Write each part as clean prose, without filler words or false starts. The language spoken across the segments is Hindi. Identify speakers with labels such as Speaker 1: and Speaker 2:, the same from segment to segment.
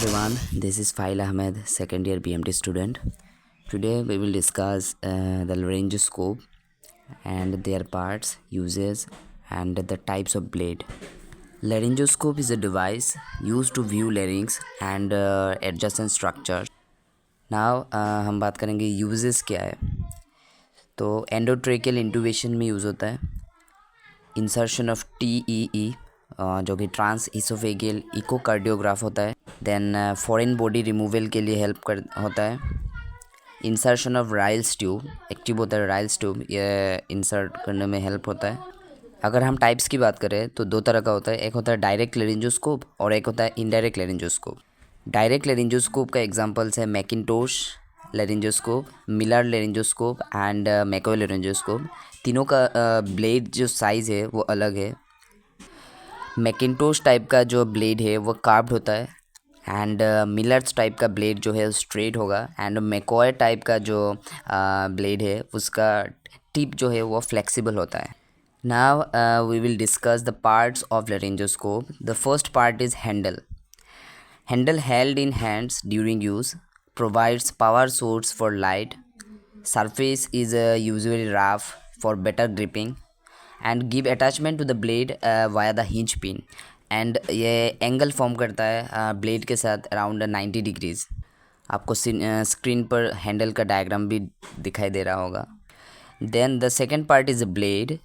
Speaker 1: everyone, this is Fail Ahmed, second year BMT student. Today we will discuss the laryngoscope and their parts, uses and the types of blade. Laryngoscope is a device used to view larynx and adjacent structures. Now हम बात करेंगे uses क्या है. तो एंडोट्रेकियल इंटूबेशन में यूज़ होता है, इंसर्शन ऑफ TEE जो कि ट्रांस इसोफेगियल इकोकार्डियोग्राफ होता है, देन फॉरेन बॉडी रिमूवल के लिए हेल्प कर होता है, insertion of Ryle's tube active होता है, राइल्स ट्यूब ये इंसर्ट करने में हेल्प होता है. अगर हम टाइप्स की बात करें तो दो तरह का होता है, एक होता है डायरेक्ट लेरिंजोस्कोप और एक होता है इनडायरेक्ट लेरिंजोस्कोप. डायरेक्ट लेरिंजोस्कोप का एग्जांपल्स है Macintosh laryngoscope, Miller laryngoscope and McCoy laryngoscope. तीनों का ब्लेड जो साइज़ है वो अलग है. मैकिंटोश टाइप का जो ब्लेड है वो कार्व्ड होता है एंड मिलर्स टाइप का ब्लेड जो है स्ट्रेट होगा एंड मैकॉय टाइप का जो ब्लेड है उसका टिप जो है वो फ्लेक्सिबल होता है. Now we will discuss the parts of laryngoscope. The first part is handle. Handle held in hands during use provides power source for light. Surface is usually rough for better gripping and give attachment to the blade via the hinge pin. And ये एंगल फॉर्म करता है ब्लेड के साथ अराउंड 90 डिग्रीज़. आपको स्क्रीन पर हैंडल का डायग्राम भी दिखाई दे रहा होगा. Then the second part is a blade.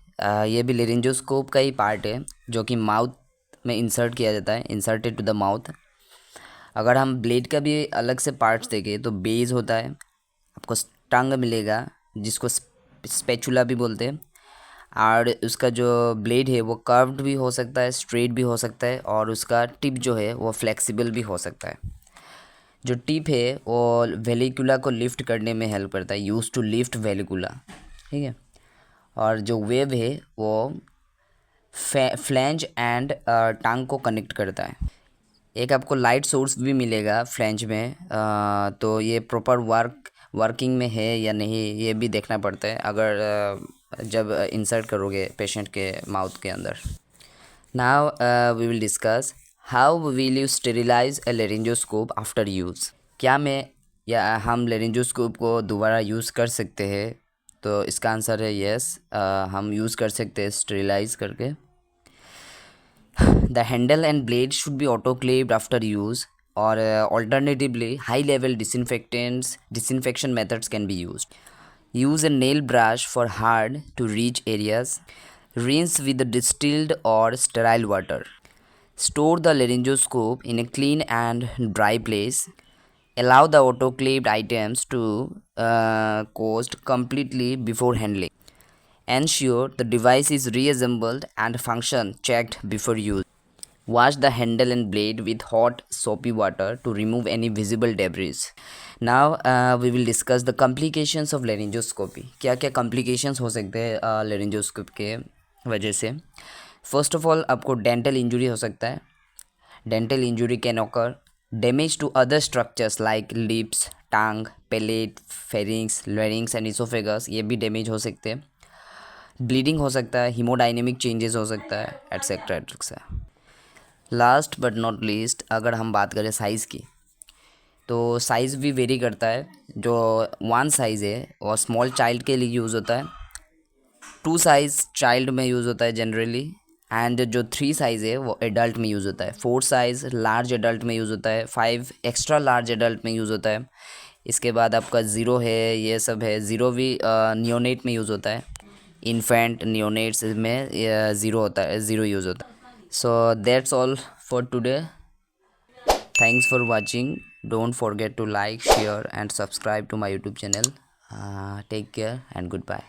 Speaker 1: ये भी लेरिंजोस्कोप का ही पार्ट है जो कि माउथ में इंसर्ट किया जाता है, इंसर्टेड टू द माउथ. अगर हम ब्लेड का भी अलग से पार्ट्स देखें तो बेस होता है, आपको टंग मिलेगा जिसको स्पैचुला भी बोलते हैं, और उसका जो ब्लेड है वो कर्व्ड भी हो सकता है, स्ट्रेट भी हो सकता है, और उसका टिप जो है वो फ्लेक्सिबल भी हो सकता है. जो टिप है वो वेलिकुला को लिफ्ट करने में हेल्प करता है, यूज टू लिफ्ट वेलिकुला, ठीक है. और जो वेव है वो फ्लैंज एंड टंग को कनेक्ट करता है. एक आपको लाइट सोर्स भी मिलेगा फ्लैंज में, तो ये प्रॉपर वर्किंग में है या नहीं ये भी देखना पड़ता है अगर जब इंसर्ट करोगे पेशेंट के माउथ के अंदर. Now we will discuss how will you sterilise a laryngoscope after use. क्या हम लेरिंजोस्कोप को दोबारा यूज़ कर सकते हैं? तो इसका आंसर है येस, हम यूज़ कर सकते हैं स्टेरिलाइज करके. The handle and blade should be autoclaved after use, or alternatively high-level disinfection methods can be used. Use a nail brush for hard to reach areas. Rinse with the distilled or sterile water. Store the laryngoscope in a clean and dry place. Allow the autoclaved items to coast completely before handling. Ensure the device is reassembled and function checked before use. Wash the handle and blade with hot soapy water to remove any visible debris. Now we will discuss the complications of laryngoscopy. क्या क्या complications हो सकते हैं laryngoscope के वजह से. First of all आपको dental injury हो सकता है. Dental injury can occur. Damage to other structures like lips, tongue, palate, pharynx, larynx and esophagus ये भी damage हो सकते हैं. ब्लीडिंग हो सकता है, हीमोडाइनेमिक चेंजेस हो सकता है, etcetera etcetera. Last but not least अगर हम बात करें साइज़ की, तो साइज़ भी वेरी करता है. जो 1 साइज़ है वो स्मॉल चाइल्ड के लिए यूज़ होता है, 2 साइज़ चाइल्ड में यूज़ होता है जनरली, एंड जो 3 साइज़ है वो एडल्ट में यूज़ होता है, 4 साइज़ लार्ज एडल्ट में यूज़ होता है, 5 एक्स्ट्रा लार्ज एडल्ट में यूज़ होता है. इसके बाद आपका 0 है, ये सब है. 0 भी नियोनेट में यूज़ होता है, इन्फेंट नियोनेट्स में 0 होता है, 0 यूज़ होता है. So that's all for today. Thanks for watching. Don't forget to like, share and subscribe to my YouTube channel. Take care and good bye.